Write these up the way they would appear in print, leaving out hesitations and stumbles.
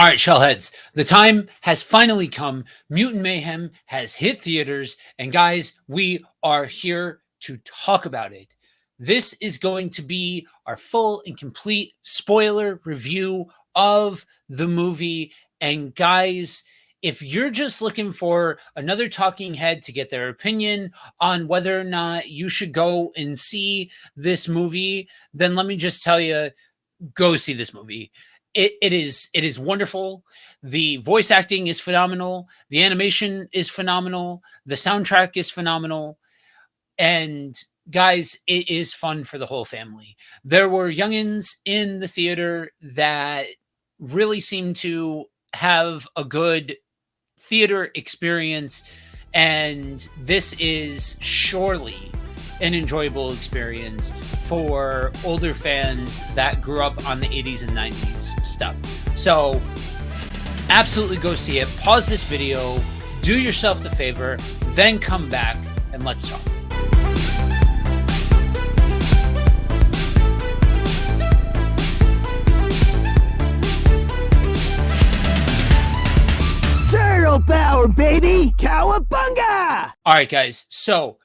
All right, Shellheads, the time has finally come. Mutant Mayhem has hit theaters, and guys, we are here to talk about it. This is going to be our full and complete spoiler review of the movie. And guys, if you're just looking for another talking head to get their opinion on whether or not you should go and see this movie, then let me just tell you, go see this movie. It is wonderful. The voice acting is phenomenal. The animation is phenomenal. The soundtrack is phenomenal. And guys, it is fun for the whole family. There were youngins in the theater that really seemed to have a good theater experience, and this is surely an enjoyable experience for older fans that grew up on the 80s and 90s stuff. So absolutely go see it. Pause this video, do yourself the favor, then come back and let's talk. Turtle power, baby! Cowabunga! All right, guys. So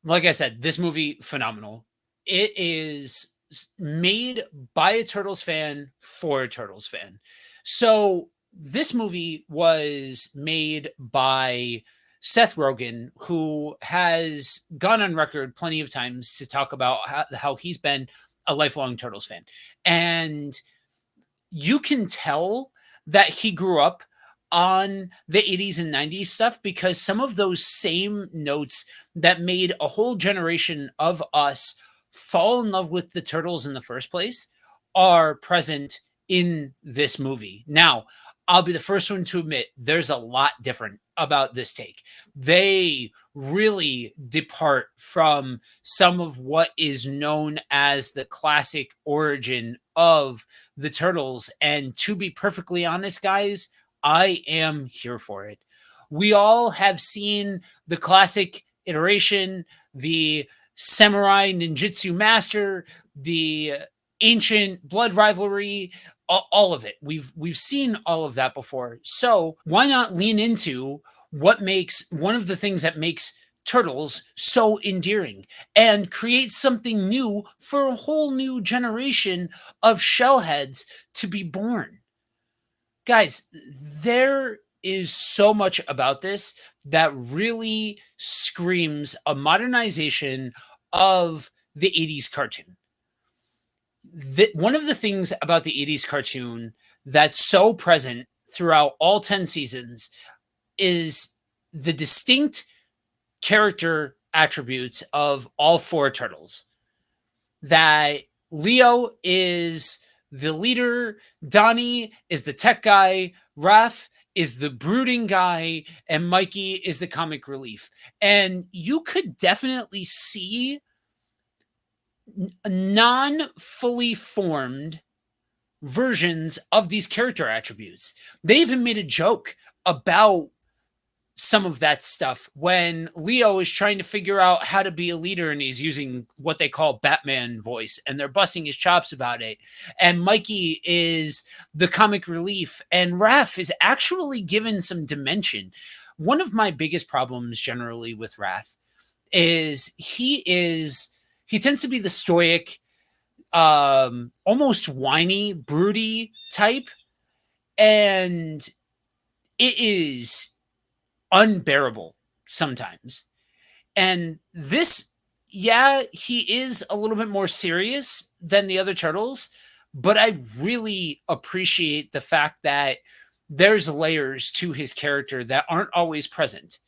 like I said, this movie, phenomenal. It is made by a Turtles fan for a Turtles fan. So this movie was made by Seth Rogen, who has gone on record plenty of times to talk about how he's been a lifelong Turtles fan. And you can tell that he grew up on the 80s and 90s stuff, because some of those same notes that made a whole generation of us fall in love with the Turtles in the first place are present in this movie. Now, I'll be the first one to admit there's a lot different about this take. They really depart from some of what is known as the classic origin of the Turtles. And to be perfectly honest, guys, I am here for it. We all have seen the classic iteration, the samurai ninjutsu master, the ancient blood rivalry, all of it. We've seen all of that before. So why not lean into what makes one of the things that makes Turtles so endearing and create something new for a whole new generation of shellheads to be born? Guys, there is so much about this that really screams a modernization of the 80s cartoon. One of the things about the 80s cartoon that's so present throughout all 10 seasons is the distinct character attributes of all four Turtles. That Leo is the leader, Donnie is the tech guy, Raph is the brooding guy, and Mikey is the comic relief. And you could definitely see non-fully formed versions of these character attributes. They even made a joke about some of that stuff when Leo is trying to figure out how to be a leader, and he's using what they call Batman voice, and they're busting his chops about it. And Mikey is the comic relief, and Raph is actually given some dimension. One of my biggest problems generally with Raph is he tends to be the stoic, almost whiny, broody type, and it is unbearable sometimes. And this, yeah, he is a little bit more serious than the other Turtles, but I really appreciate the fact that there's layers to his character that aren't always present.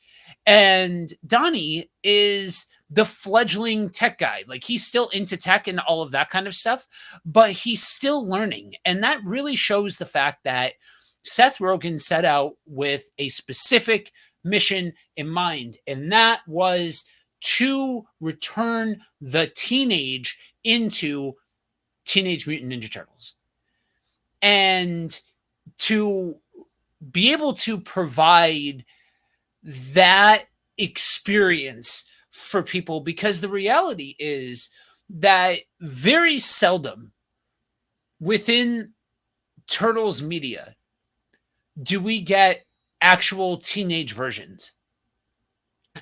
And Donnie is the fledgling tech guy. Like, he's still into tech and all of that kind of stuff, but he's still learning. And that really shows the fact that Seth Rogen set out with a specific mission in mind, and that was to return the teenage into Teenage Mutant Ninja Turtles, and to be able to provide that experience for people, because the reality is that very seldom within Turtles media do we get actual teenage versions.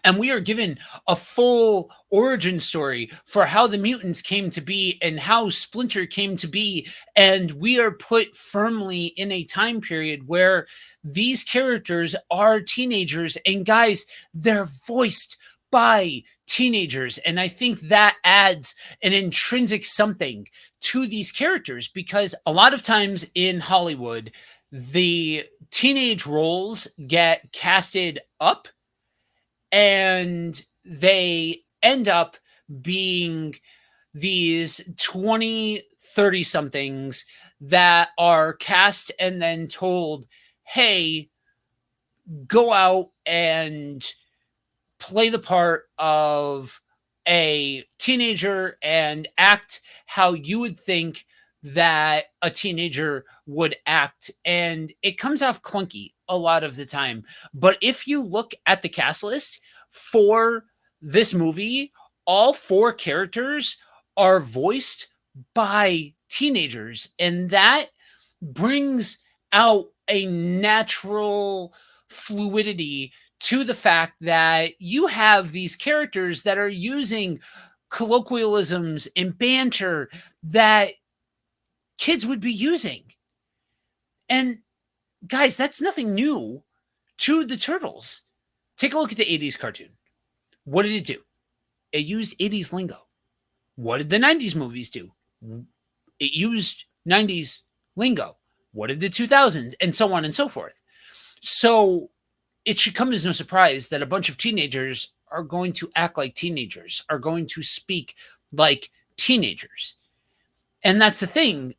And we are given a full origin story for how the mutants came to be and how Splinter came to be. And we are put firmly in a time period where these characters are teenagers. And guys, they're voiced by teenagers. And I think that adds an intrinsic something to these characters, because a lot of times in Hollywood, the teenage roles get casted up and they end up being these 20, 30 somethings that are cast and then told, hey, go out and play the part of a teenager and act how you would think that a teenager would act. And it comes off clunky a lot of the time. But if you look at the cast list for this movie, all four characters are voiced by teenagers. And that brings out a natural fluidity to the fact that you have these characters that are using colloquialisms and banter that kids would be using. And guys, that's nothing new to the Turtles. Take a look at the 80s cartoon. What did it do? It used 80s lingo. What did the 90s movies do? It used 90s lingo. What did the 2000s? And so on and so forth. So it should come as no surprise that a bunch of teenagers are going to act like teenagers, are going to speak like teenagers. And that's the thing,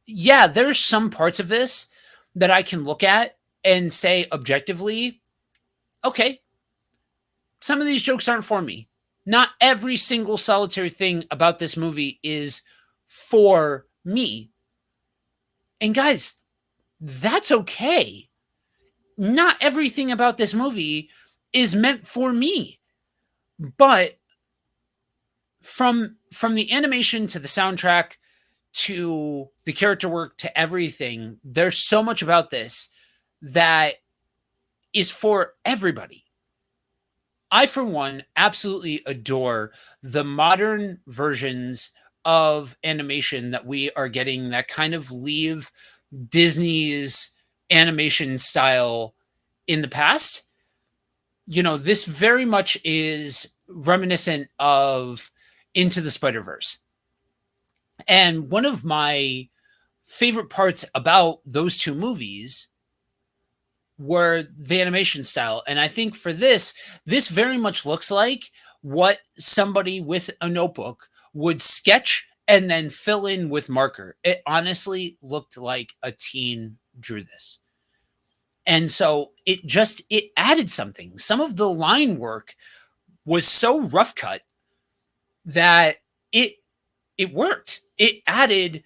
yeah, there's some parts of this that I can look at and say objectively, okay, some of these jokes aren't for me. Not every single solitary thing about this movie is for me. And guys, that's okay. Not everything about this movie is meant for me. But from the animation to the soundtrack to the character work to everything, there's so much about this that is for everybody. I, for one, absolutely adore the modern versions of animation that we are getting that kind of leave Disney's animation style in the past. This very much is reminiscent of Into the Spider-Verse. And one of my favorite parts about those two movies were the animation style. And I think for this very much looks like what somebody with a notebook would sketch and then fill in with marker. It honestly looked like a teen drew this. And so it added something. Some of the line work was so rough cut that it worked. It added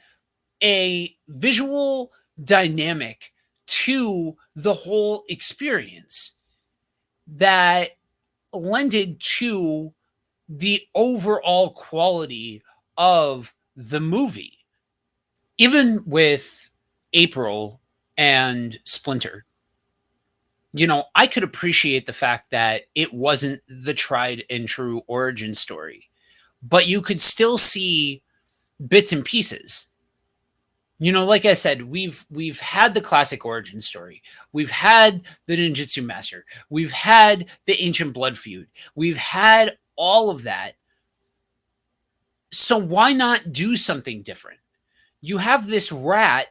a visual dynamic to the whole experience that lended to the overall quality of the movie. Even with April and Splinter, I could appreciate the fact that it wasn't the tried and true origin story, but you could still see bits and pieces. Like I said, we've had the classic origin story. We've had the ninjutsu master. We've had the ancient blood feud. We've had all of that. So why not do something different? You have this rat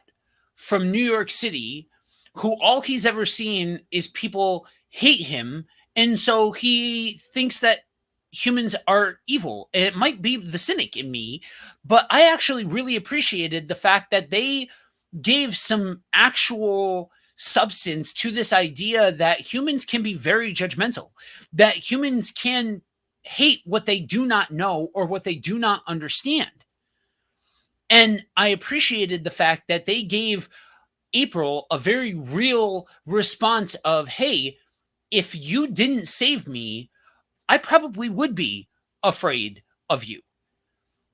from New York City who all he's ever seen is people hate him. And so he thinks that humans are evil. And it might be the cynic in me, but I actually really appreciated the fact that they gave some actual substance to this idea that humans can be very judgmental, that humans can hate what they do not know or what they do not understand. And I appreciated the fact that they gave April a very real response of, hey, if you didn't save me, I probably would be afraid of you.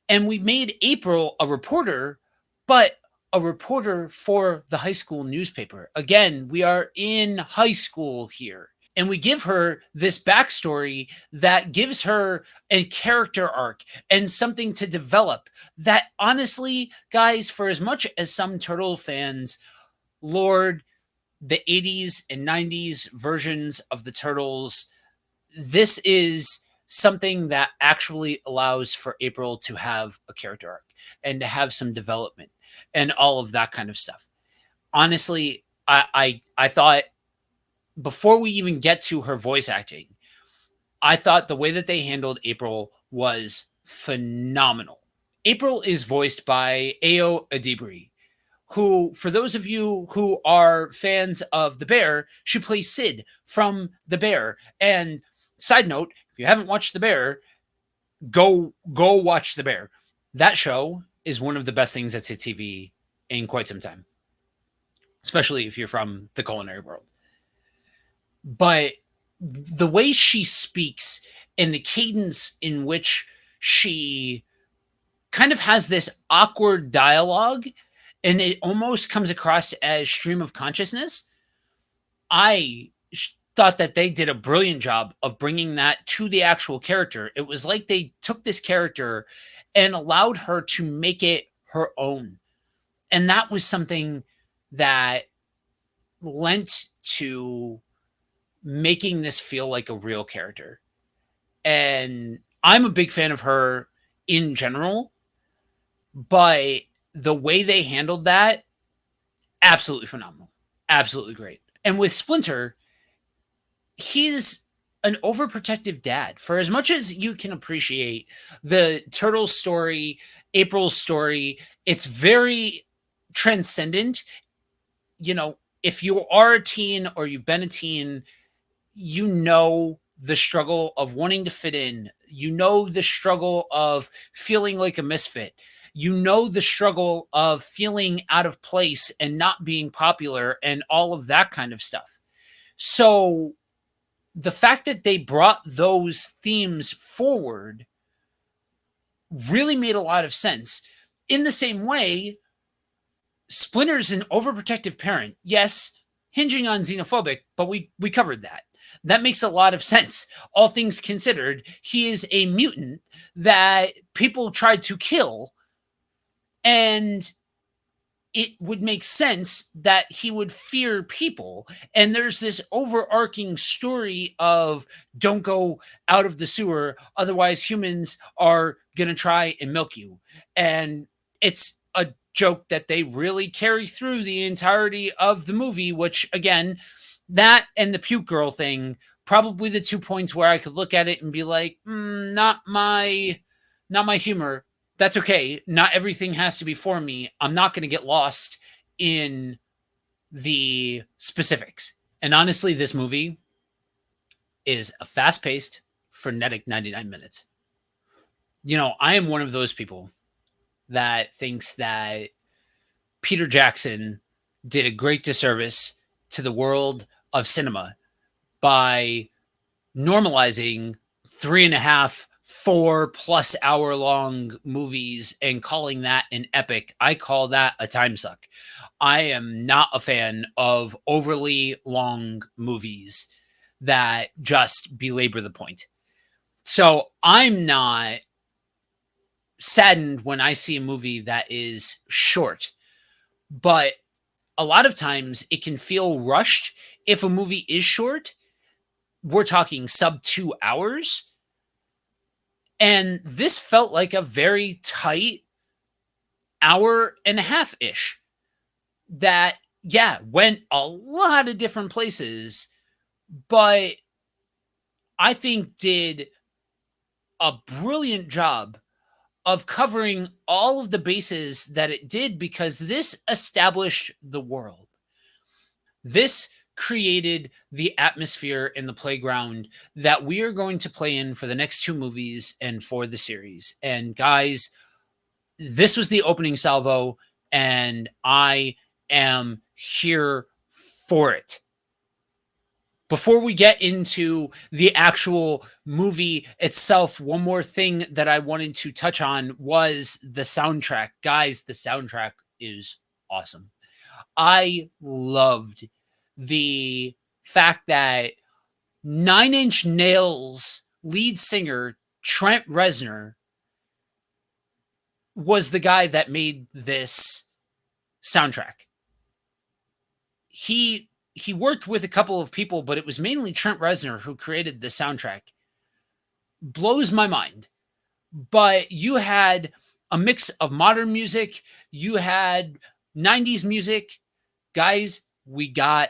And we made April a reporter, but a reporter for the high school newspaper. Again, we are in high school here. And we give her this backstory that gives her a character arc and something to develop that, honestly, guys, for as much as some Turtle fans lord the 80s and 90s versions of the Turtles, this is something that actually allows for April to have a character arc and to have some development and all of that kind of stuff. Honestly, I thought, before we even get to her voice acting, I thought the way that they handled April was phenomenal. April is voiced by Ayo Adibri, who, for those of you who are fans of The Bear, she plays Sid from The Bear. And side note, if you haven't watched The Bear, go watch The Bear. That show is one of the best things that's hit TV in quite some time, especially if you're from the culinary world. But the way she speaks and the cadence in which she kind of has this awkward dialogue, and it almost comes across as stream of consciousness, I thought that they did a brilliant job of bringing that to the actual character. It was like they took this character and allowed her to make it her own. And that was something that lent to making this feel like a real character. And I'm a big fan of her in general, but the way they handled that, absolutely phenomenal. Absolutely great. And with Splinter, he's an overprotective dad. For as much as you can appreciate the Turtle story, April's story, it's very transcendent. You know, if you are a teen or you've been a teen, you know the struggle of wanting to fit in. You know the struggle of feeling like a misfit. You know the struggle of feeling out of place and not being popular and all of that kind of stuff. So the fact that they brought those themes forward really made a lot of sense. In the same way, Splinter's an overprotective parent. Yes, hinging on xenophobic, but we covered that. That makes a lot of sense. All things considered, he is a mutant that people tried to kill, and it would make sense that he would fear people. And there's this overarching story of don't go out of the sewer, otherwise humans are going to try and milk you. And it's a joke that they really carry through the entirety of the movie, which, again, that and the puke girl thing, probably the 2 points where I could look at it and be like, not my humor. That's okay. Not everything has to be for me. I'm not going to get lost in the specifics. And honestly, this movie is a fast-paced, frenetic 99 minutes. You know, I am one of those people that thinks that Peter Jackson did a great disservice to the world of cinema by normalizing 3.5, 4+ hour long movies and calling that an epic. I call that a time suck. I am not a fan of overly long movies that just belabor the point. So I'm not saddened when I see a movie that is short, but a lot of times it can feel rushed if a movie is short. We're talking sub 2 hours. And this felt like a very tight 1.5-ish that, yeah, went a lot of different places, but I think did a brilliant job of covering all of the bases that it did, because this established the world. This created the atmosphere in the playground that we are going to play in for the next 2 movies and for the series. And guys, this was the opening salvo, and I am here for it. Before we get into the actual movie itself, one more thing that I wanted to touch on was the soundtrack. Guys, the soundtrack is awesome. I loved the fact that Nine Inch Nails lead singer Trent Reznor was the guy that made this soundtrack. He worked with a couple of people, but it was mainly Trent Reznor who created the soundtrack. Blows my mind. But you had a mix of modern music, you had 90s music. Guys, we got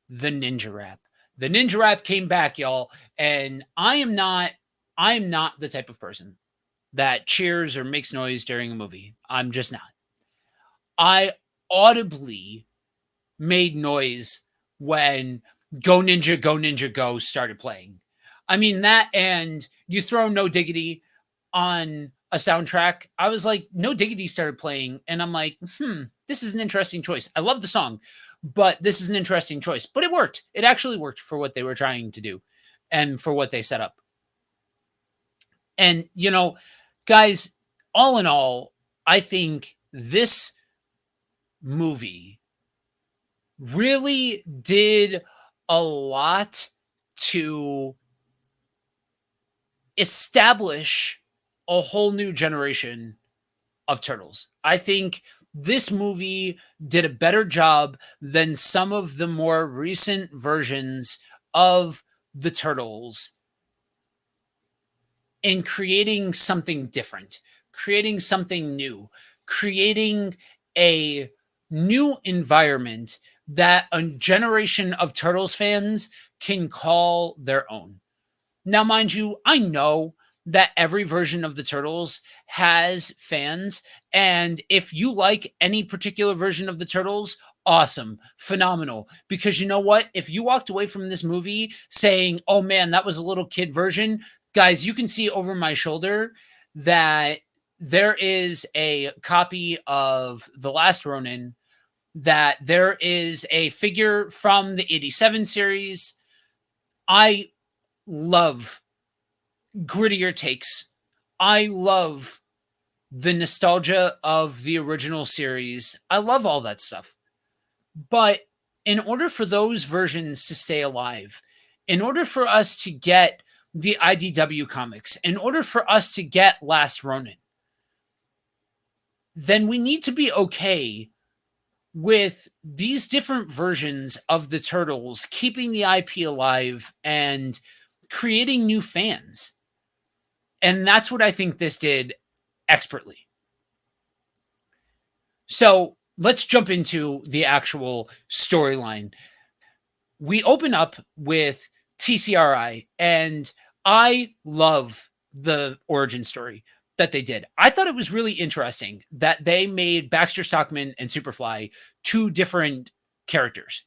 the ninja rap. The ninja rap came back, y'all, and I am not the type of person that cheers or makes noise during a movie. I'm just not. I audibly made noise when Go Ninja, Go Ninja, Go started playing. I mean, that and you throw No Diggity on a soundtrack. I was like, No Diggity started playing, and I'm like, this is an interesting choice. I love the song, but this is an interesting choice. But it worked. It actually worked for what they were trying to do and for what they set up. And, guys, all in all, I think this movie really did a lot to establish a whole new generation of turtles. I think this movie did a better job than some of the more recent versions of the turtles in creating something different, creating something new, creating a new environment that a generation of Turtles fans can call their own. Now, mind you, I know that every version of the Turtles has fans, and if you like any particular version of the Turtles, awesome, phenomenal. Because you know what? If you walked away from this movie saying, oh man, that was a little kid version, guys, you can see over my shoulder that there is a copy of The Last Ronin, that there is a figure from the 87 series. I love grittier takes. I love the nostalgia of the original series. I love all that stuff. But in order for those versions to stay alive, in order for us to get the IDW comics, in order for us to get Last Ronin, then we need to be okay with these different versions of the Turtles keeping the IP alive and creating new fans. And that's what I think this did expertly. So let's jump into the actual storyline. We open up with TCRI, and I love the origin story that they did. I thought it was really interesting that they made Baxter Stockman and Superfly two different characters.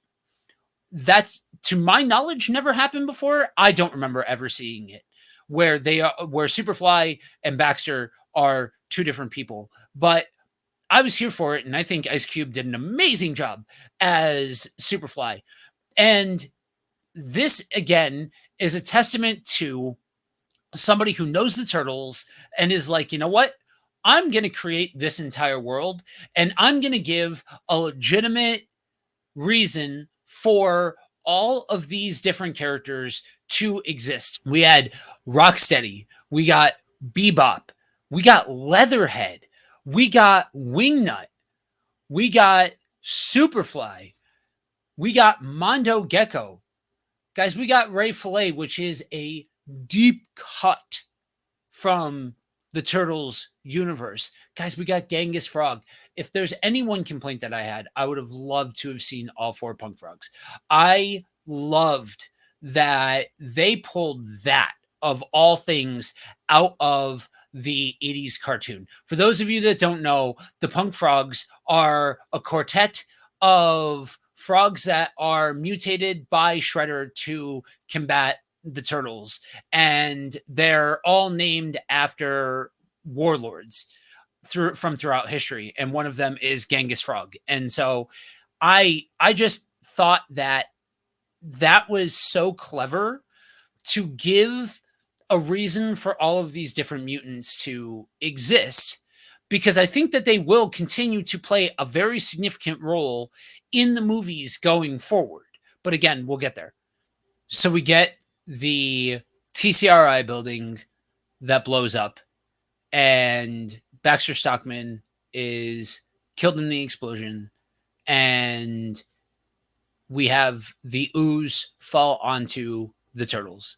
That's, to my knowledge, never happened before. I don't remember ever seeing it where where Superfly and Baxter are two different people. But I was here for it, and I think Ice Cube did an amazing job as Superfly. And this, again, is a testament to somebody who knows the Turtles and is like, you know what? I'm going to create this entire world, and I'm going to give a legitimate reason for all of these different characters to exist. We had Rocksteady, we got Bebop, we got Leatherhead, we got Wingnut, we got Superfly, we got Mondo Gecko. Guys, we got Ray Fillet, which is a deep cut from the Turtles universe. Guys, we got Genghis Frog. If there's any one complaint that I had, I would have loved to have seen all four Punk Frogs. I loved that they pulled that, of all things, out of the 80s cartoon. For those of you that don't know, the Punk Frogs are a quartet of frogs that are mutated by Shredder to combat the Turtles, and they're all named after warlords from throughout history, and one of them is Genghis Frog. And so I just thought that was so clever to give a reason for all of these different mutants to exist, because I think that they will continue to play a very significant role in the movies going forward. But again, we'll get there. So we get the TCRI building that blows up, and Baxter Stockman is killed in the explosion, and we have the ooze fall onto the turtles.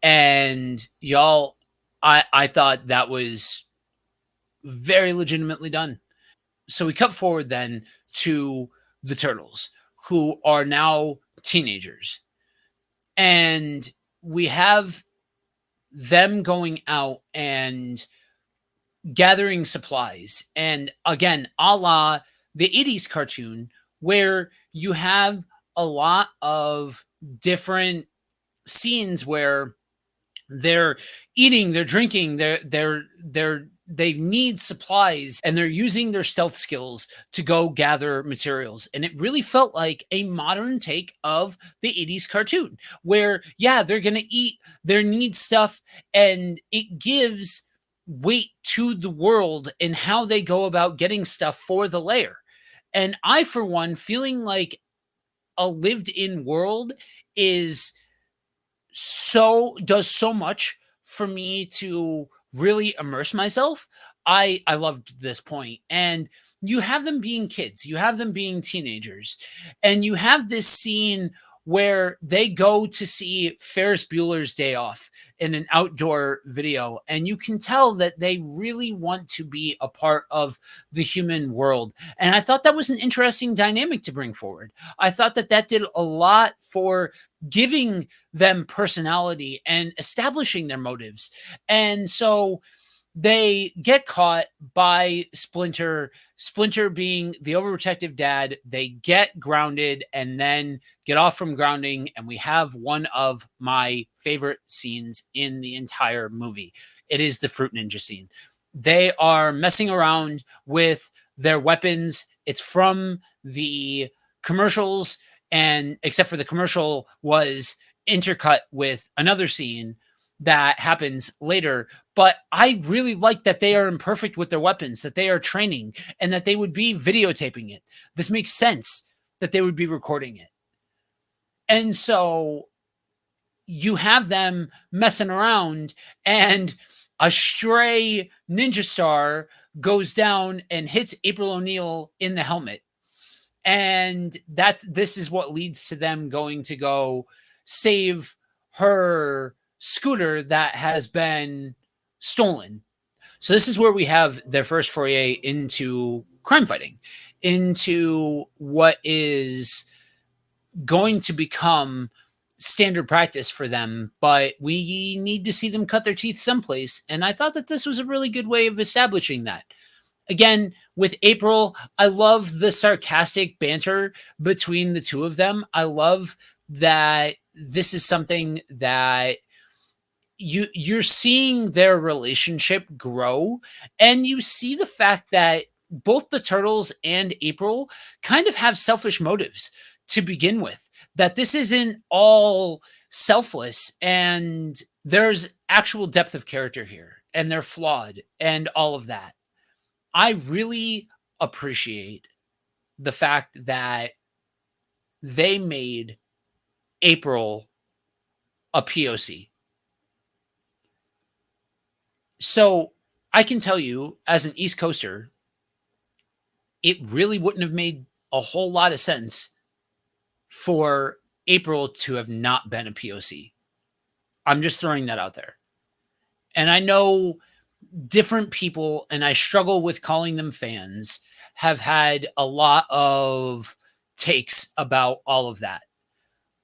And y'all, I thought that was very legitimately done. So we cut forward then to the turtles, who are now teenagers. And we have them going out and gathering supplies. And again, a la the 80s cartoon, where you have a lot of different scenes where they're eating, they're drinking, they need supplies, and they're using their stealth skills to go gather materials. And it really felt like a modern take of the 80s cartoon, where yeah, they're going to eat, they need stuff, and it gives weight to the world and how they go about getting stuff for the lair. And I, for one, feeling like a lived in world is does so much for me to really immerse myself. I loved this point. And you have them being kids, you have them being teenagers, and you have this scene where they go to see Ferris Bueller's Day Off in an outdoor video, and you can tell that they really want to be a part of the human world. And I thought that was an interesting dynamic to bring forward. I thought that that did a lot for giving them personality and establishing their motives. And so they get caught by Splinter. Splinter being the overprotective dad, they get grounded and then get off from grounding. And we have one of my favorite scenes in the entire movie. It is the Fruit Ninja scene. They are messing around with their weapons. It's from the commercials, and except for the commercial was intercut with another scene that happens later. But I really like that they are imperfect with their weapons, that they are training, and that they would be videotaping it. This makes sense that they would be recording it. And so you have them messing around, and a stray ninja star goes down and hits April O'Neil in the helmet. And this is what leads to them going to go save her scooter that has been stolen. So this is where we have their first foray into crime fighting, into what is going to become standard practice for them, but we need to see them cut their teeth someplace. And I thought that this was a really good way of establishing that. Again, with April, I love the sarcastic banter between the two of them. I love that this is something that you're seeing their relationship grow, and you see the fact that both the turtles and April kind of have selfish motives to begin with, that this isn't all selfless, and there's actual depth of character here, and they're flawed and all of that. I really appreciate the fact that they made April a POC. So I can tell you, as an East Coaster, it really wouldn't have made a whole lot of sense for April to have not been a POC. I'm just throwing that out there. And I know different people, and I struggle with calling them fans, have had a lot of takes about all of that.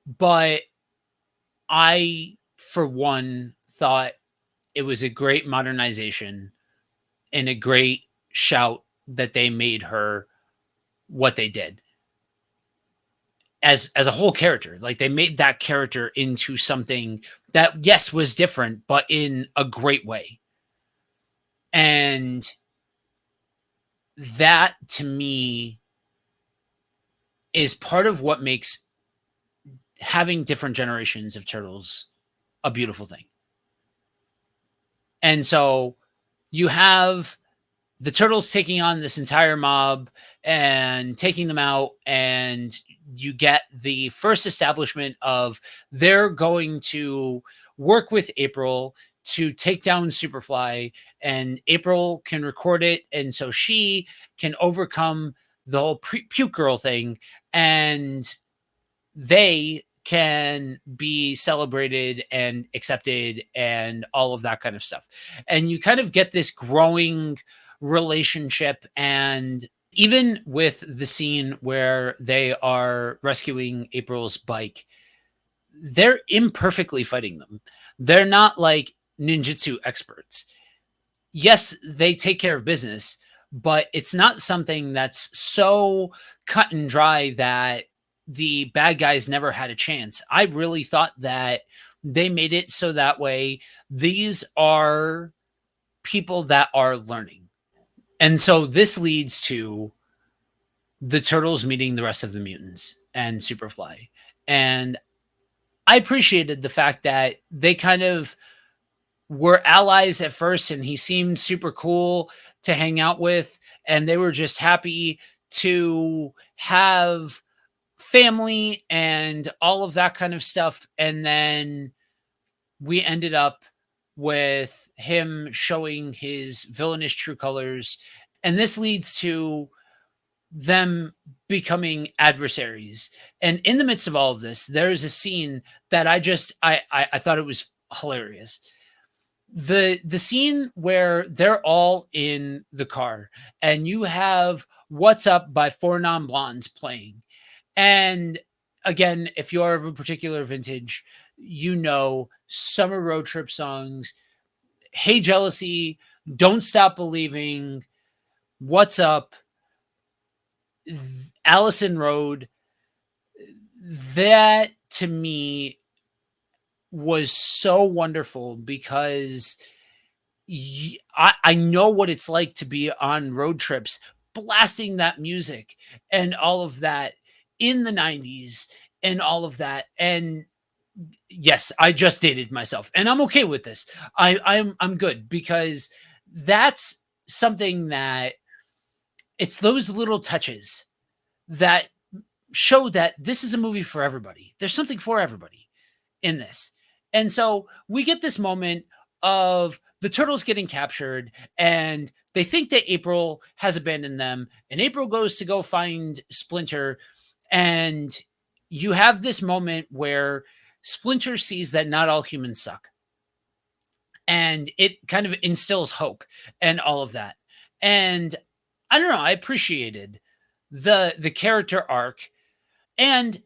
But I, for one, thought it was a great modernization and a great shout that they made her what they did as a whole character. Like, they made that character into something that, yes, was different, but in a great way. And that, to me, is part of what makes having different generations of turtles a beautiful thing. And so you have the Turtles taking on this entire mob and taking them out, and you get the first establishment of they're going to work with April to take down Superfly, and April can record it, and so she can overcome the whole puke girl thing, and they can be celebrated and accepted and all of that kind of stuff. And you kind of get this growing relationship. And even with the scene where they are rescuing April's bike, they're imperfectly fighting them. They're not like ninjutsu experts. Yes, they take care of business, but it's not something that's so cut and dry that the bad guys never had a chance. I really thought that they made it so that way these are people that are learning. And so this leads to the Turtles meeting the rest of the mutants and Superfly. And I appreciated the fact that they kind of were allies at first, and he seemed super cool to hang out with, and they were just happy to have family and all of that kind of stuff. And then we ended up with him showing his villainous true colors, and this leads to them becoming adversaries. And in the midst of all of this, there is a scene that I thought it was hilarious. The scene where they're all in the car and you have What's Up by Four Non Blondes playing. And again, if you're of a particular vintage, you know summer road trip songs, Hey Jealousy, Don't Stop Believing, What's Up, Allison Road. That to me was so wonderful because I know what it's like to be on road trips, blasting that music and all of that in the 90s and all of that. And yes, I just dated myself, and I'm okay with this. I'm good because that's something that it's those little touches that show that this is a movie for everybody. There's something for everybody in this. And so we get this moment of the Turtles getting captured, and they think that April has abandoned them, and April goes to go find Splinter, and you have this moment where Splinter sees that not all humans suck, and it kind of instills hope and all of that. And I don't know, I appreciated the character arc, and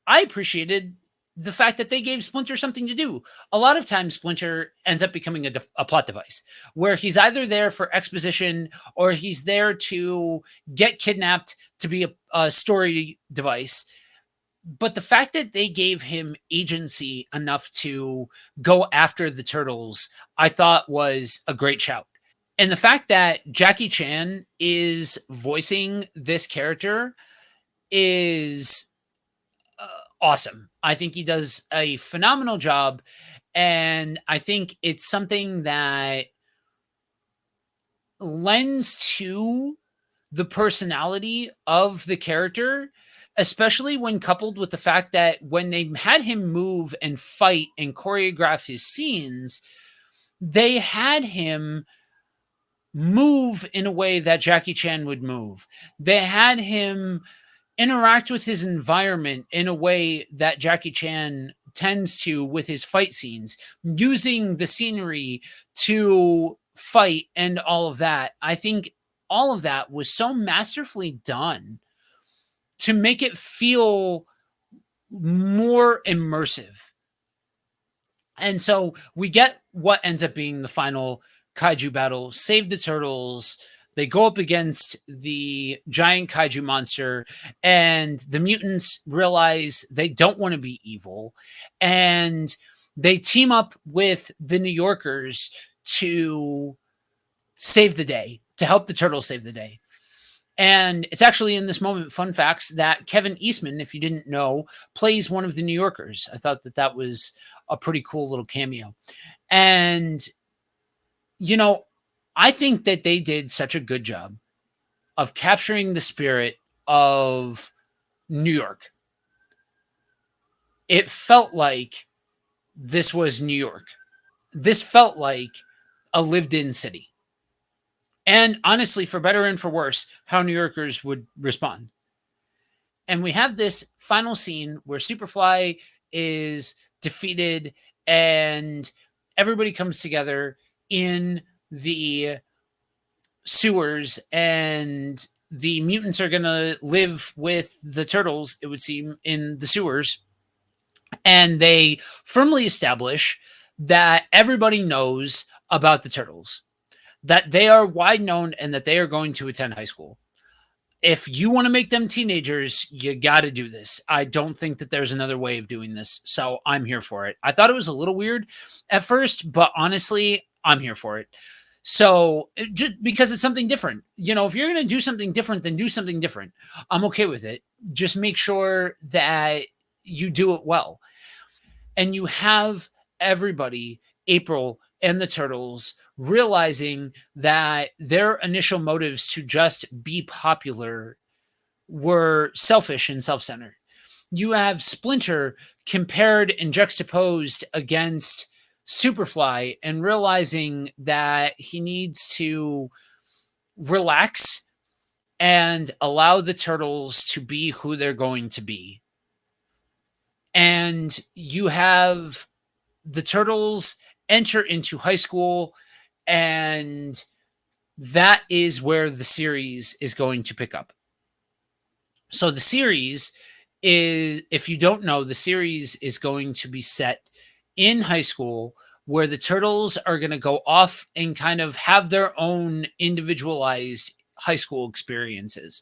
I appreciated the fact that they gave Splinter something to do. A lot of times, Splinter ends up becoming a plot device where he's either there for exposition or he's there to get kidnapped to be a story device. But the fact that they gave him agency enough to go after the Turtles, I thought was a great shout. And the fact that Jackie Chan is voicing this character is awesome. I think he does a phenomenal job. And I think it's something that lends to the personality of the character, especially when coupled with the fact that when they had him move and fight and choreograph his scenes, they had him move in a way that Jackie Chan would move. They had him interact with his environment in a way that Jackie Chan tends to with his fight scenes, using the scenery to fight and all of that. I think all of that was so masterfully done to make it feel more immersive. And so we get what ends up being the final kaiju battle, Save the Turtles. They go up against the giant kaiju monster, and the mutants realize they don't want to be evil. And they team up with the New Yorkers to save the day, to help the Turtles save the day. And it's actually in this moment, fun facts, that Kevin Eastman, if you didn't know, plays one of the New Yorkers. I thought that that was a pretty cool little cameo. And, you know, I think that they did such a good job of capturing the spirit of New York. It felt like this was New York. This felt like a lived in city. And honestly, for better and for worse, how New Yorkers would respond. And we have this final scene where Superfly is defeated and everybody comes together in the sewers, and the mutants are going to live with the turtles, it would seem, in the sewers. And they firmly establish that everybody knows about the turtles, that they are wide known, and that they are going to attend high school. If you want to make them teenagers, you got to do this. I don't think that there's another way of doing this. So I'm here for it. I thought it was a little weird at first, but honestly, I'm here for it. So just because it's something different, you know, if you're going to do something different, then do something different. I'm okay with it. Just make sure that you do it well. And you have everybody, April and the turtles, realizing that their initial motives to just be popular were selfish and self-centered. You have Splinter compared and juxtaposed against Superfly and realizing that he needs to relax and allow the turtles to be who they're going to be. And you have the turtles enter into high school, and that is where the series is going to pick up. So the series is, if you don't know, the series is going to be set in high school, where the turtles are going to go off and kind of have their own individualized high school experiences.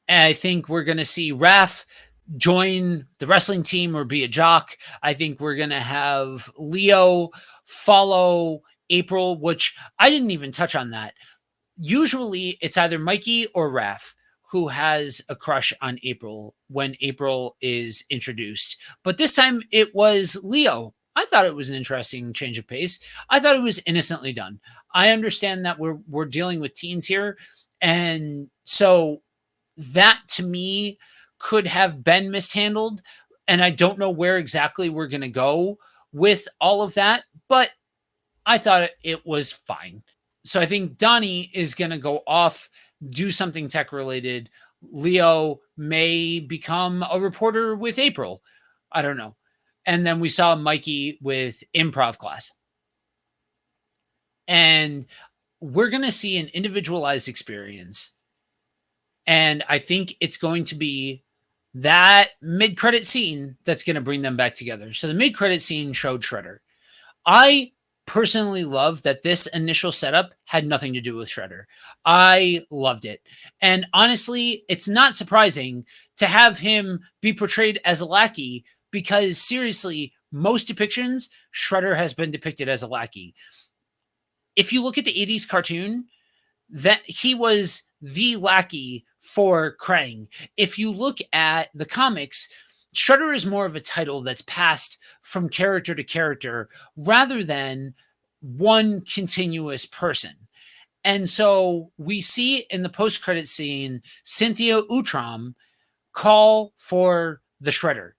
And I think we're going to see Raph join the wrestling team or be a jock. I think we're going to have Leo follow April, which I didn't even touch on that. Usually it's either Mikey or Raph who has a crush on April when April is introduced. But this time it was Leo. I thought it was an interesting change of pace. I thought it was innocently done. I understand that we're dealing with teens here. And so that to me could have been mishandled. And I don't know where exactly we're going to go with all of that, but I thought it was fine. So I think Donnie is going to go off, do something tech related. Leo may become a reporter with April. I don't know. And then we saw Mikey with improv class. And we're going to see an individualized experience. And I think it's going to be that mid-credit scene that's going to bring them back together. So the mid-credit scene showed Shredder. I personally love that this initial setup had nothing to do with Shredder. I loved it. And honestly, it's not surprising to have him be portrayed as a lackey, because seriously, most depictions, Shredder has been depicted as a lackey. If you look at the 80s cartoon, that he was the lackey for Krang. If you look at the comics, Shredder is more of a title that's passed from character to character rather than one continuous person. And so we see in the post-credit scene, Cynthia Utrom call for the Shredder.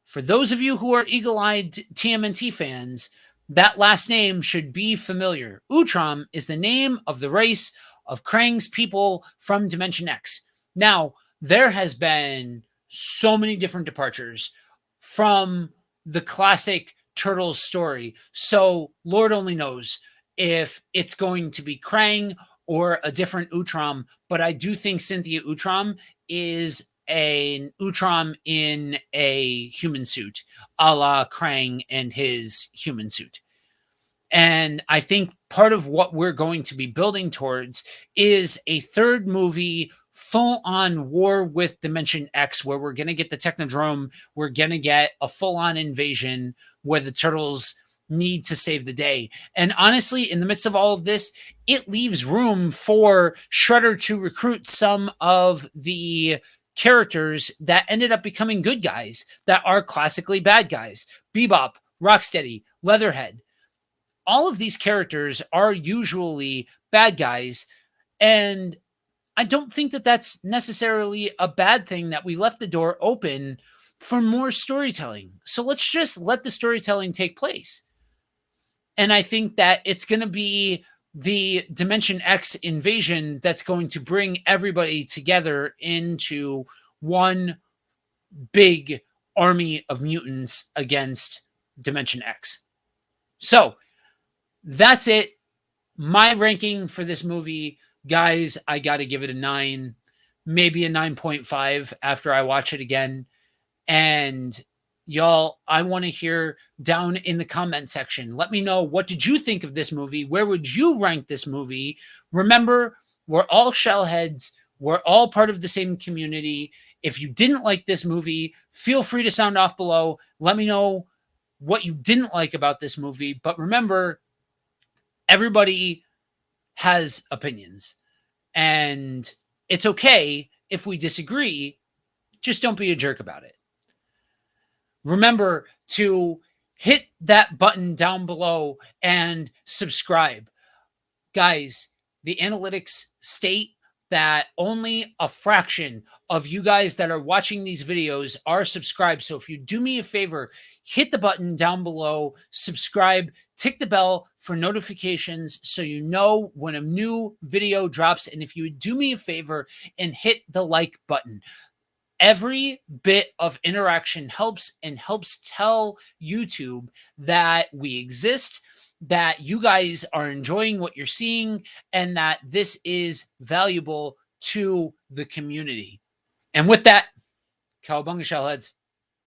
For those of you who are eagle-eyed TMNT fans, that last name should be familiar. Utrom is the name of the race of Krang's people from Dimension X. Now, there has been so many different departures from the classic Turtles story. So Lord only knows if it's going to be Krang or a different Utrom. But I do think Cynthia Utrom is an Utrom in a human suit, a la Krang and his human suit. And I think part of what we're going to be building towards is a third movie, full-on war with Dimension X, where we're going to get the Technodrome. We're going to get a full-on invasion where the Turtles need to save the day. And honestly, in the midst of all of this, it leaves room for Shredder to recruit some of the characters that ended up becoming good guys that are classically bad guys. Bebop, Rocksteady, Leatherhead. all of these characters are usually bad guys. And I don't think that that's necessarily a bad thing that we left the door open for more storytelling. So let's just let the storytelling take place. And I think that it's going to be the Dimension X invasion that's going to bring everybody together into one big army of mutants against Dimension X. So that's it. My ranking for this movie, guys, I got to give it a 9, maybe a 9.5 after I watch it again. And y'all, I want to hear down in the comment section. Let me know, what did you think of this movie? Where would you rank this movie? Remember, we're all shellheads. We're all part of the same community. If you didn't like this movie, feel free to sound off below. Let me know what you didn't like about this movie. But remember, everybody has opinions. And it's okay if we disagree. Just don't be a jerk about it. Remember to hit that button down below and subscribe. Guys, the analytics state that only a fraction of you guys that are watching these videos are subscribed. So if you do me a favor, hit the button down below, subscribe, tick the bell for notifications so you know when a new video drops. And if you would do me a favor and hit the like button. Every bit of interaction helps, and helps tell YouTube that we exist, that you guys are enjoying what you're seeing, and that this is valuable to the community. And with that, Cowabunga, Shellheads.